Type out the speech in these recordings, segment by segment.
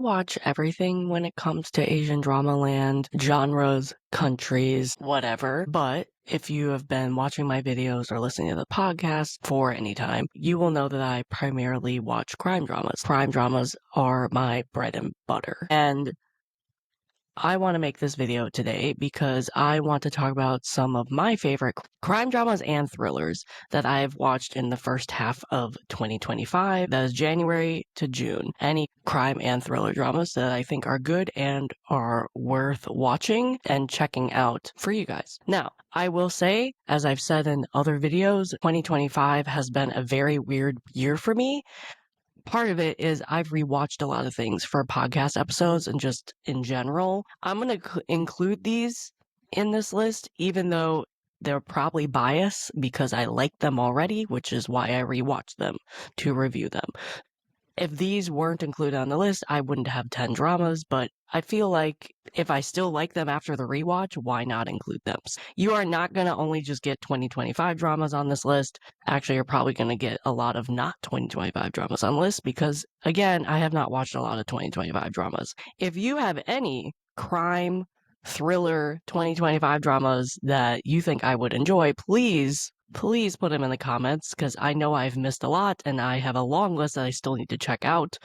Watch everything when it comes to Asian drama land, genres, countries, whatever. But if you have been watching my videos or listening to the podcast for any time, you will know that I primarily watch crime dramas. Crime dramas are my bread and butter. And I want to make this video today because I want to talk about some of my favorite crime dramas and thrillers that I've watched in the first half of 2025. That is January to June. Any crime and thriller dramas that I think are good and are worth watching and checking out for you guys. Now, I will say, as I've said in other videos, 2025 has been a very weird year for me. Part of it is I've rewatched a lot of things for podcast episodes and just in general. I'm going to include these in this list, even though they're probably biased because I like them already, which is why I rewatch them to review them. If these weren't included on the list, I wouldn't have 10 dramas, but I feel like if I still like them after the rewatch, why not include them? You are not going to only just get 2025 dramas on this list. Actually, you're probably going to get a lot of not 2025 dramas on the list because, again, I have not watched a lot of 2025 dramas. If you have any crime, thriller, 2025 dramas that you think I would enjoy, please put them in the comments because I know I've missed a lot and I have a long list that I still need to check out.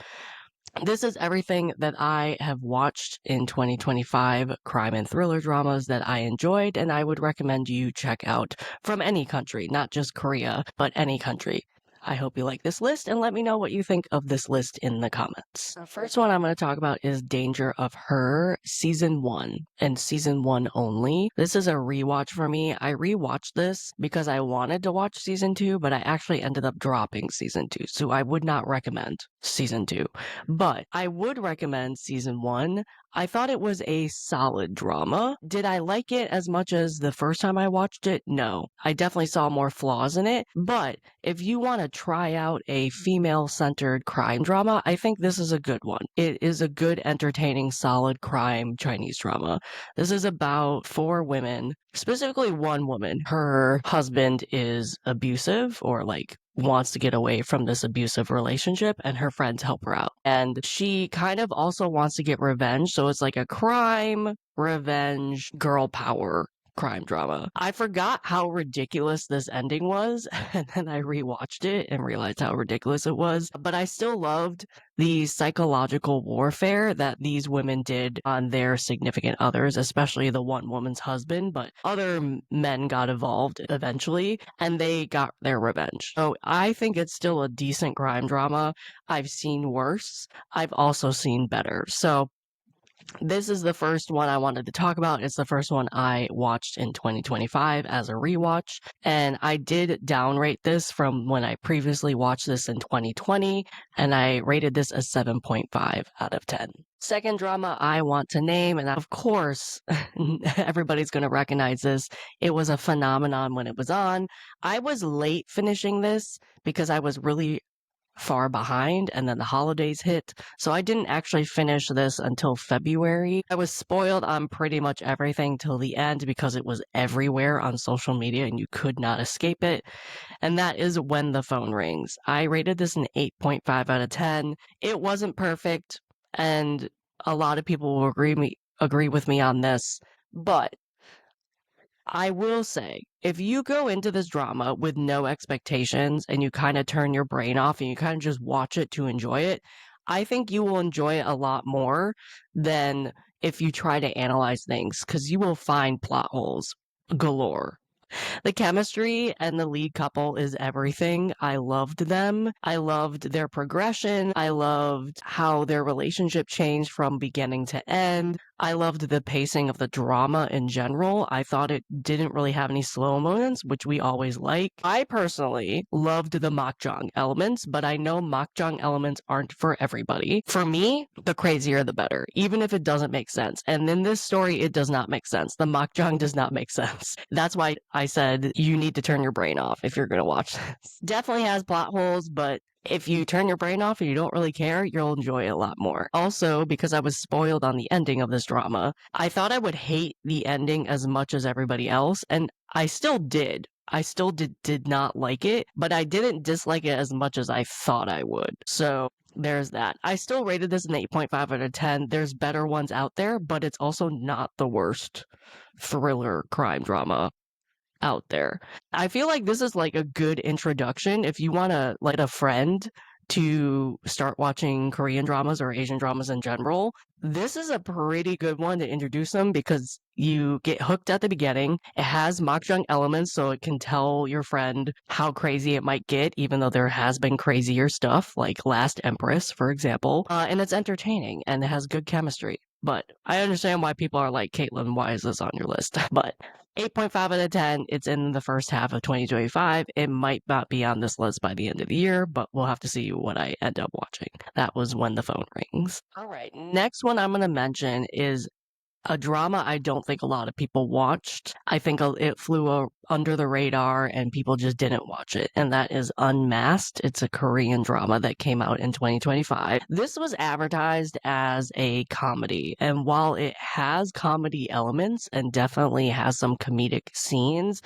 This is everything that I have watched in 2025 crime and thriller dramas that I enjoyed and I would recommend you check out from any country, not just Korea, but any country. I hope you like this list and let me know what you think of this list in the comments. The first one I'm going to talk about is Danger of Her, Season 1, and Season 1 only. This is a rewatch for me. I rewatched this because I wanted to watch Season 2, but I actually ended up dropping Season 2, so I would not recommend Season 2. But I would recommend Season 1. I thought it was a solid drama. Did I like it as much as the first time I watched it? No. I definitely saw more flaws in it, but if you want to try out a female-centered crime drama, I think this is a good one. It is a good, entertaining, solid crime Chinese drama. This is about 4 women, specifically one woman. Her husband is abusive or wants to get away from this abusive relationship and her friends help her out. And she kind of also wants to get revenge. So it's like a crime, revenge, girl power crime drama. I forgot how ridiculous this ending was, and then I rewatched it and realized how ridiculous it was. But I still loved the psychological warfare that these women did on their significant others, especially the one woman's husband, but other men got involved eventually, and they got their revenge. So I think it's still a decent crime drama. I've seen worse. I've also seen better. So this is the first one I wanted to talk about. It's the first one I watched in 2025 as a rewatch, and I did downrate this from when I previously watched this in 2020, and I rated this a 7.5 out of 10. Second drama I want to name, and of course, everybody's going to recognize this. It was a phenomenon when it was on. I was late finishing this because I was really far behind and then the holidays hit, so I didn't actually finish this until February. I was spoiled on pretty much everything till the end because it was everywhere on social media and you could not escape it, and that is When the Phone Rings. I rated this an 8.5 out of 10. It wasn't perfect, and a lot of people will agree with me on this, but I will say, if you go into this drama with no expectations and you kind of turn your brain off and you kind of just watch it to enjoy it, I think you will enjoy it a lot more than if you try to analyze things, because you will find plot holes galore. The chemistry and the lead couple is everything. I loved them. I loved their progression. I loved how their relationship changed from beginning to end. I loved the pacing of the drama in general. I thought it didn't really have any slow moments, which we always like. I personally loved the mahjong elements, but I know mahjong elements aren't for everybody. For me, the crazier the better, even if it doesn't make sense. And in this story, it does not make sense. The mahjong does not make sense. That's why I said you need to turn your brain off if you're going to watch this. Definitely has plot holes, but if you turn your brain off and you don't really care, you'll enjoy it a lot more. Also, because I was spoiled on the ending of this drama, I thought I would hate the ending as much as everybody else, and I still did. I still did not like it, but I didn't dislike it as much as I thought I would. So there's that. I still rated this an 8.5 out of 10. There's better ones out there, but it's also not the worst thriller crime drama out there. I feel like this is like a good introduction if you want to let a friend to start watching Korean dramas or Asian dramas in general. This is a pretty good one to introduce them because you get hooked at the beginning. It has makjang elements, so it can tell your friend how crazy it might get, even though there has been crazier stuff, like Last Empress, for example. And it's entertaining and it has good chemistry. But I understand why people are like, Caitlin, why is this on your list? But 8.5 out of 10. It's in the first half of 2025. It might not be on this list by the end of the year, but we'll have to see what I end up watching. That was When the Phone Rings. All right, next one I'm going to mention is a drama I don't think a lot of people watched. I think it flew under the radar and people just didn't watch it. And that is Unmasked. It's a Korean drama that came out in 2025. This was advertised as a comedy. And while it has comedy elements and definitely has some comedic scenes,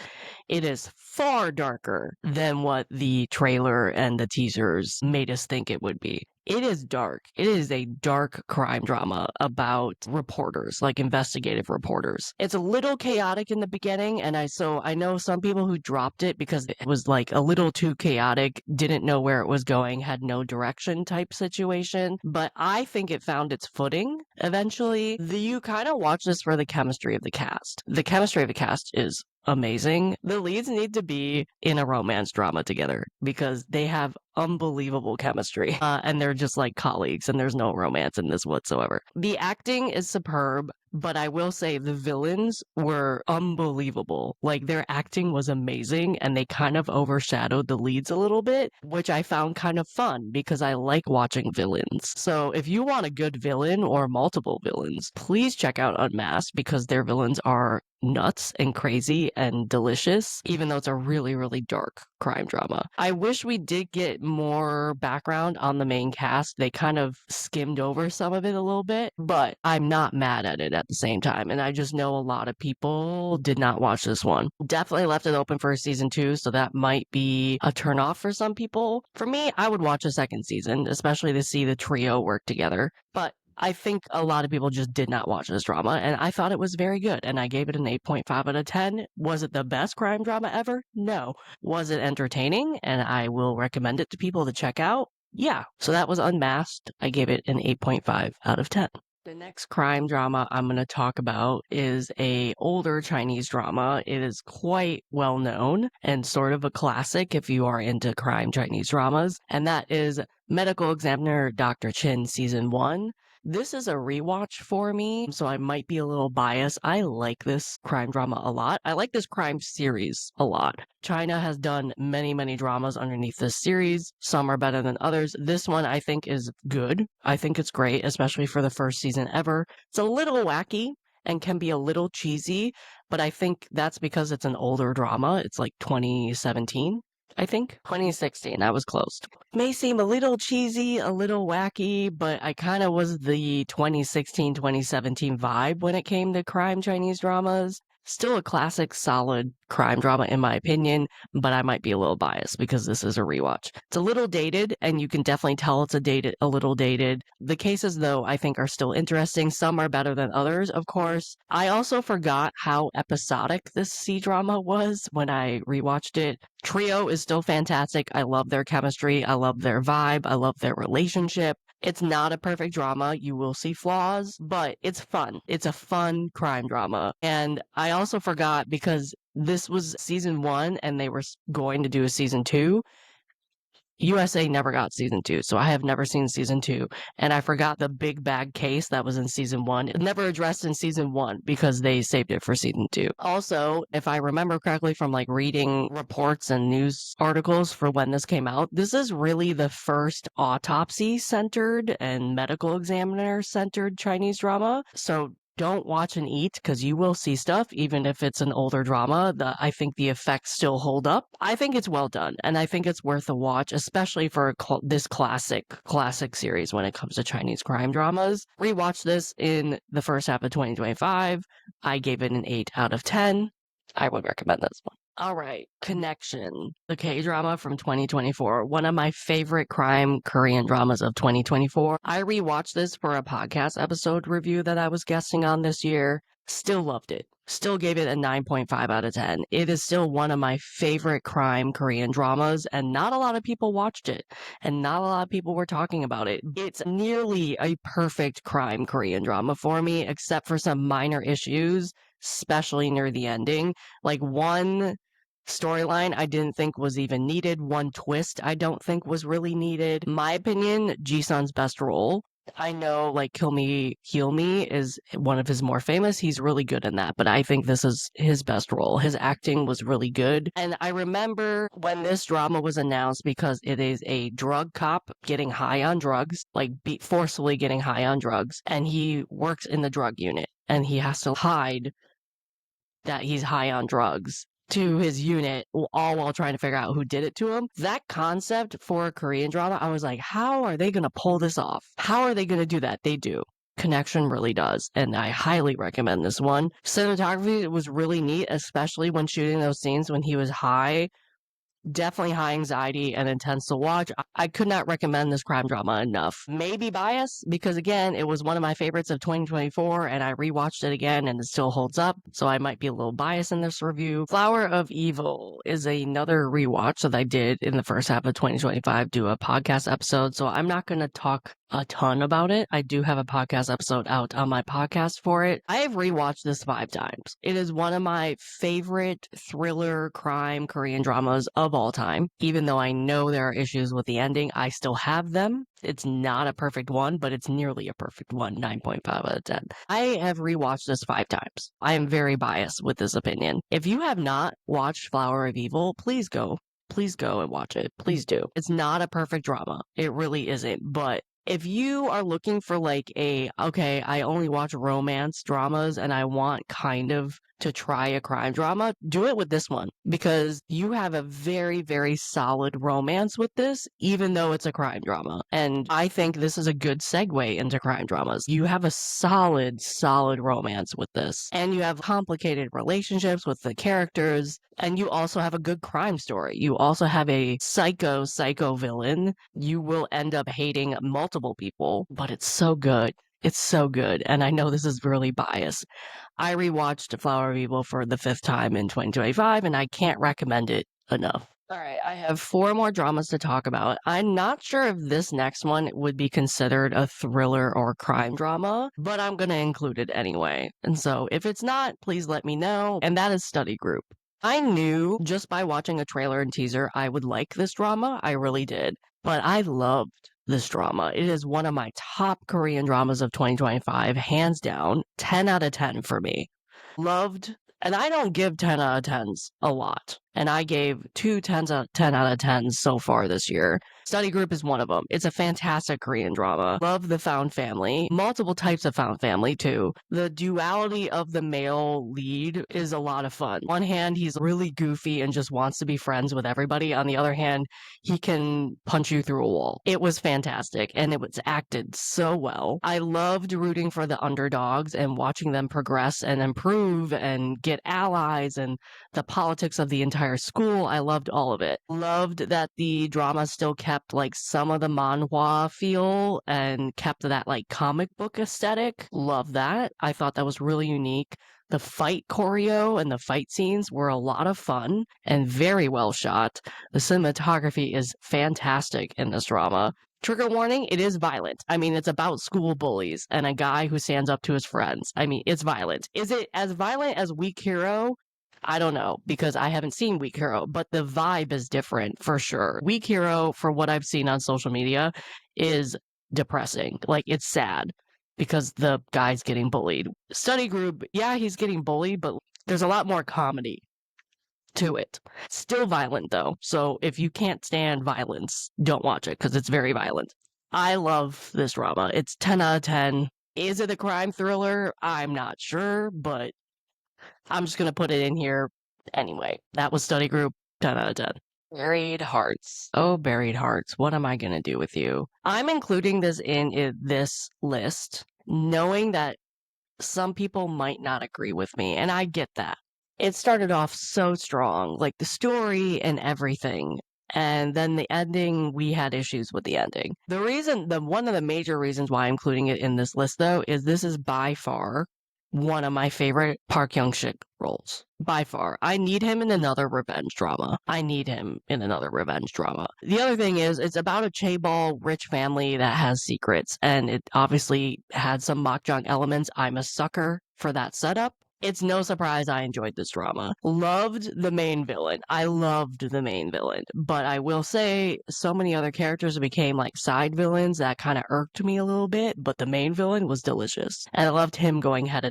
it is far darker than what the trailer and the teasers made us think it would be. It is dark. It is a dark crime drama about reporters, like investigative reporters. It's a little chaotic in the beginning, and I know some people who dropped it because it was like a little too chaotic, didn't know where it was going, had no direction type situation. But I think it found its footing eventually. You kind of watch this for the chemistry of the cast. The chemistry of the cast is amazing. The leads need to be in a romance drama together because they have unbelievable chemistry and they're just like colleagues and there's no romance in this whatsoever. The acting is superb, but I will say the villains were unbelievable. Like their acting was amazing and they kind of overshadowed the leads a little bit, which I found kind of fun because I like watching villains. So if you want a good villain or multiple villains, please check out Unmasked because their villains are nuts and crazy and delicious, even though it's a really, really dark crime drama. I wish we did get more background on the main cast. They kind of skimmed over some of it a little bit, but I'm not mad at it at the same time. And I just know a lot of people did not watch this one. Definitely left it open for a season 2, so that might be a turnoff for some people. For me, I would watch a second season, especially to see the trio work together. But I think a lot of people just did not watch this drama, and I thought it was very good, and I gave it an 8.5 out of 10. Was it the best crime drama ever? No. Was it entertaining, and I will recommend it to people to check out? Yeah. So that was Unmasked. I gave it an 8.5 out of 10. The next crime drama I'm going to talk about is a older Chinese drama. It is quite well known and sort of a classic if you are into crime Chinese dramas, and that is Medical Examiner Dr. Chin Season 1. This is a rewatch for me, so I might be a little biased. I like this crime drama a lot. I like this crime series a lot. China has done many, many dramas underneath this series. Some are better than others. This one I think is good. I think it's great, especially for the first season ever. It's a little wacky and can be a little cheesy, but I think that's because it's an older drama. It's like 2017. I think 2016. I was close. May seem a little cheesy, a little wacky, but I kind of was the 2016, 2017 vibe when it came to crime Chinese dramas. Still a classic, solid crime drama in my opinion, but I might be a little biased because this is a rewatch. It's a little dated, and you can definitely tell it's a little dated. The cases, though, I think are still interesting. Some are better than others, of course. I also forgot how episodic this C-drama was when I rewatched it. Trio is still fantastic. I love their chemistry. I love their vibe. I love their relationship. It's not a perfect drama. You will see flaws, but it's fun. It's a fun crime drama. And I also forgot because this was season 1 and they were going to do a season 2. USA never got season 2, so I have never seen season 2. And I forgot the big bag case that was in season 1. It never addressed in season 1 because they saved it for season 2. Also, if I remember correctly from like reading reports and news articles for when this came out, this is really the first autopsy-centered and medical examiner-centered Chinese drama. So don't watch and eat because you will see stuff, even if it's an older drama. I think the effects still hold up. I think it's well done, and I think it's worth a watch, especially for this classic series when it comes to Chinese crime dramas. Rewatch this in the first half of 2025. I gave it an 8 out of 10. I would recommend this one. All right, Connection, the K-drama from 2024, one of my favorite crime Korean dramas of 2024. I rewatched this for a podcast episode review that I was guesting on this year. Still loved it. Still gave it a 9.5 out of 10. It is still one of my favorite crime Korean dramas, and not a lot of people watched it, and not a lot of people were talking about it. It's nearly a perfect crime Korean drama for me, except for some minor issues, especially near the ending. Like one storyline I didn't think was even needed. One twist I don't think was really needed. My opinion, Ji-sun's best role. I know like Kill Me, Heal Me is one of his more famous. He's really good in that, but I think this is his best role. His acting was really good. And I remember when this drama was announced because it is a drug cop getting high on drugs, like forcefully getting high on drugs, and he works in the drug unit and he has to hide that he's high on drugs to his unit, all while trying to figure out who did it to him. That concept for a Korean drama, I was like, how are they going to pull this off? How are they going to do that? They do. Connection really does, and I highly recommend this one. Cinematography was really neat, especially when shooting those scenes when he was high. Definitely high anxiety and intense to watch. I could not recommend this crime drama enough. Maybe bias because again, it was one of my favorites of 2024 and I rewatched it again and it still holds up. So I might be a little biased in this review. Flower of Evil is another rewatch that I did in the first half of 2025, do a podcast episode. So I'm not going to talk a ton about it. I do have a podcast episode out on my podcast for it. I have rewatched this 5 times. It is one of my favorite thriller crime Korean dramas of all time. Even though I know there are issues with the ending, I still have them. It's not a perfect one, but it's nearly a perfect one, 9.5 out of 10. I have rewatched this 5 times. I am very biased with this opinion. If you have not watched Flower of Evil, please go and watch it. Please do. It's not a perfect drama. It really isn't, but if you are looking for like okay, I only watch romance dramas and I want kind of to try a crime drama, do it with this one because you have a very, very solid romance with this, even though it's a crime drama. And I think this is a good segue into crime dramas. You have a solid romance with this, and you have complicated relationships with the characters, and you also have a good crime story. You also have a psycho villain. You will end up hating multiple people, but it's so good. It's so good. And I know this is really biased. I rewatched Flower of Evil for the 5th time in 2025, and I can't recommend it enough. All right, I have 4 more dramas to talk about. I'm not sure if this next one would be considered a thriller or crime drama, but I'm going to include it anyway. And so if it's not, please let me know. And that is Study Group. I knew just by watching a trailer and teaser I would like this drama. I really did. But I loved this drama. It is one of my top Korean dramas of 2025, hands down, 10 out of 10 for me. Loved, and I don't give 10 out of 10s a lot. And I gave 2 10 out of 10s so far this year. Study Group is one of them. It's a fantastic Korean drama. Love the found family. Multiple types of found family, too. The duality of the male lead is a lot of fun. On one hand, he's really goofy and just wants to be friends with everybody. On the other hand, he can punch you through a wall. It was fantastic, and it was acted so well. I loved rooting for the underdogs and watching them progress and improve and get allies and the politics of the entire school. I loved all of it. Loved that the drama still kept like some of the manhwa feel and kept that like comic book aesthetic. Love that. I thought that was really unique. The fight choreo and the fight scenes were a lot of fun and very well shot. The cinematography is fantastic in this drama. Trigger warning, it is violent. I mean, it's about school bullies and a guy who stands up to his friends. I mean, it's violent. Is it as violent as Weak Hero? I don't know because I haven't seen Weak Hero, but the vibe is different for sure. Weak Hero, for what I've seen on social media, is depressing. Like, it's sad because the guy's getting bullied. Study Group, yeah, he's getting bullied, but there's a lot more comedy to it. Still violent though, so if you can't stand violence, don't watch it because it's very violent. I love this drama. It's 10 out of 10. Is it a crime thriller? I'm not sure, but I'm just gonna put it in here anyway. That was Study Group, 10 out of 10. Buried Hearts. Oh, Buried Hearts. What am I gonna do with you? I'm including this in this list, knowing that some people might not agree with me, and I get that. It started off so strong, like the story and everything. And then the ending, we had issues with the ending. One of the major reasons why I'm including it in this list, though, is this is by far one of my favorite Park Hyung-sik roles. By far. I need him in another revenge drama. I need him in another revenge drama. The other thing is, it's about a chaebol rich family that has secrets, and it obviously had some makjang elements. I'm a sucker for that setup. It's no surprise I enjoyed this drama. Loved the main villain. I loved the main villain. But I will say, so many other characters became like side villains that kind of irked me a little bit, but the main villain was delicious. And I loved him going head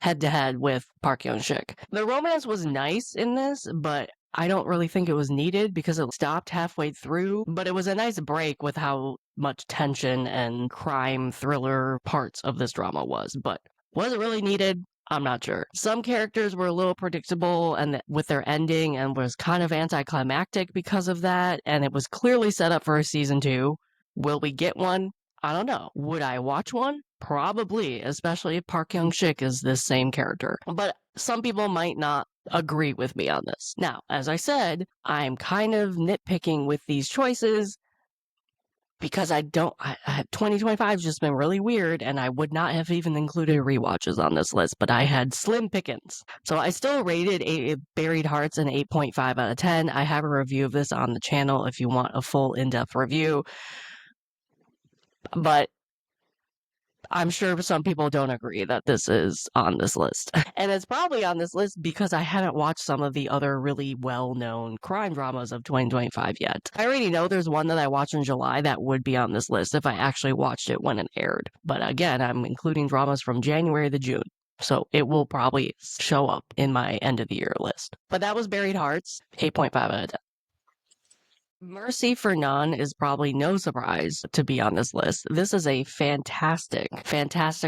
to head with Park Hyung-sik. The romance was nice in this, but I don't really think it was needed because it stopped halfway through, but it was a nice break with how much tension and crime thriller parts of this drama was. But was it really needed? I'm not sure. Some characters were a little predictable and with their ending and was kind of anticlimactic because of that, and it was clearly set up for a season 2. Will we get one? I don't know. Would I watch one? Probably, especially if Park Hyung-sik is this same character. But some people might not agree with me on this. Now, as I said, I'm kind of nitpicking with these choices because 2025 has just been really weird, and I would not have even included rewatches on this list, but I had slim pickings. So I still rated Buried Hearts an 8.5 out of 10. I have a review of this on the channel if you want a full in-depth review. But I'm sure some people don't agree that this is on this list. And it's probably on this list because I haven't watched some of the other really well-known crime dramas of 2025 yet. I already know there's one that I watched in July that would be on this list if I actually watched it when it aired. But again, I'm including dramas from January to June. So it will probably show up in my end of the year list. But that was Buried Hearts, 8.5 out of 10. Mercy for None is probably no surprise to be on this list. This is a fantastic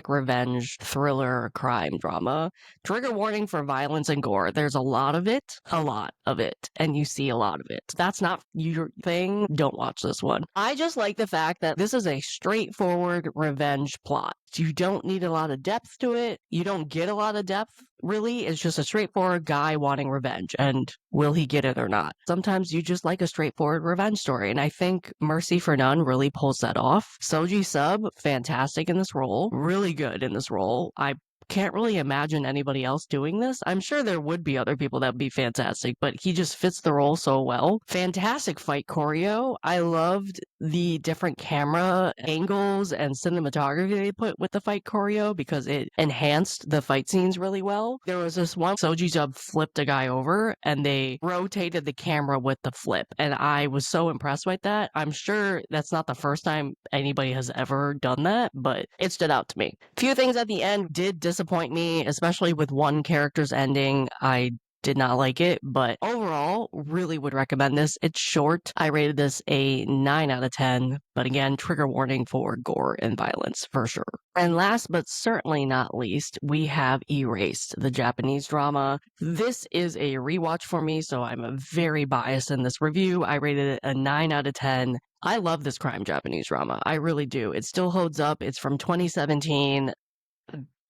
revenge thriller crime drama. Trigger warning for violence and gore. There's a lot of it, and you see a lot of it. That's not your thing. Don't watch this one. I just like the fact that this is a straightforward revenge plot. You don't need a lot of depth to it. You don't get a lot of depth, really. It's just a straightforward guy wanting revenge, and will he get it or not? Sometimes you just like a straightforward revenge story, and I think Mercy for None really pulls that off. Soji Sub, fantastic in this role. Really good in this role. I can't really imagine anybody else doing this. I'm sure there would be other people that would be fantastic, but he just fits the role so well. Fantastic fight choreo. I loved the different camera angles and cinematography they put with the fight choreo because it enhanced the fight scenes really well. There was this one, Soji Sub flipped a guy over and they rotated the camera with the flip, and I was so impressed with that. I'm sure that's not the first time anybody has ever done that, but it stood out to me. A few things at the end did disappoint me, especially with one character's ending. I did not like it, but overall, really would recommend this. It's short. I rated this a 9 out of 10, but again, trigger warning for gore and violence for sure. And last but certainly not least, we have Erased, the Japanese drama. This is a rewatch for me, so I'm very biased in this review. I rated it a 9 out of 10. I love this crime Japanese drama. I really do. It still holds up. It's from 2017.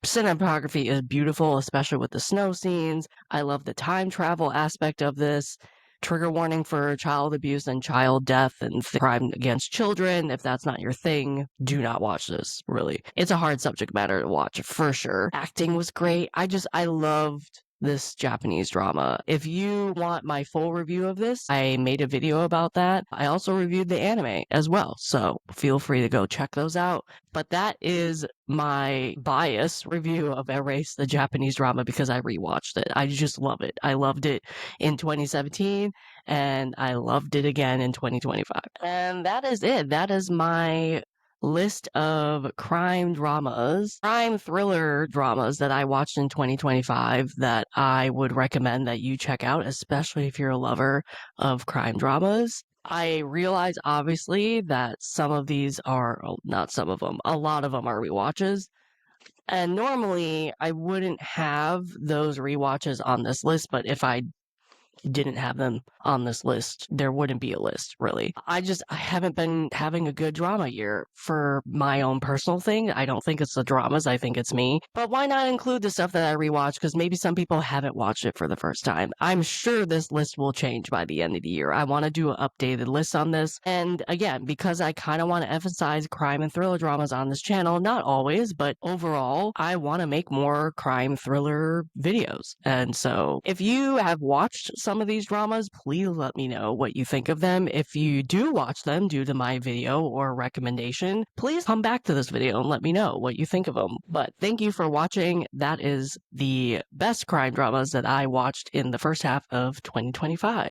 Cinematography is beautiful, especially with the snow scenes. I love the time travel aspect of this. Trigger warning for child abuse and child death and crime against children. If that's not your thing, do not watch this, really. It's a hard subject matter to watch, for sure. Acting was great. I loved this Japanese drama. If you want my full review of this, I made a video about that. I also reviewed the anime as well, so feel free to go check those out. But that is my bias review of Erase, the Japanese drama, because I rewatched it. I just love it. I loved it in 2017, and I loved it again in 2025. And that is it. That is my list of crime thriller dramas that I watched in 2025 that I would recommend that you check out, especially if you're a lover of crime dramas. I realize, obviously, that some of these are, not some of them, a lot of them are rewatches. And normally, I wouldn't have those rewatches on this list, but if I didn't have them on this list, there wouldn't be a list, really. I haven't been having a good drama year for my own personal thing. I don't think it's the dramas, I think it's me. But why not include the stuff that I rewatch? Because maybe some people haven't watched it for the first time. I'm sure this list will change by the end of the year. I want to do an updated list on this. And again, because I kind of want to emphasize crime and thriller dramas on this channel, not always, but overall, I want to make more crime thriller videos. And so if you have watched some of these dramas, please let me know what you think of them. If you do watch them due to my video or recommendation, please come back to this video and let me know what you think of them. But thank you for watching. That is the best crime dramas that I watched in the first half of 2025.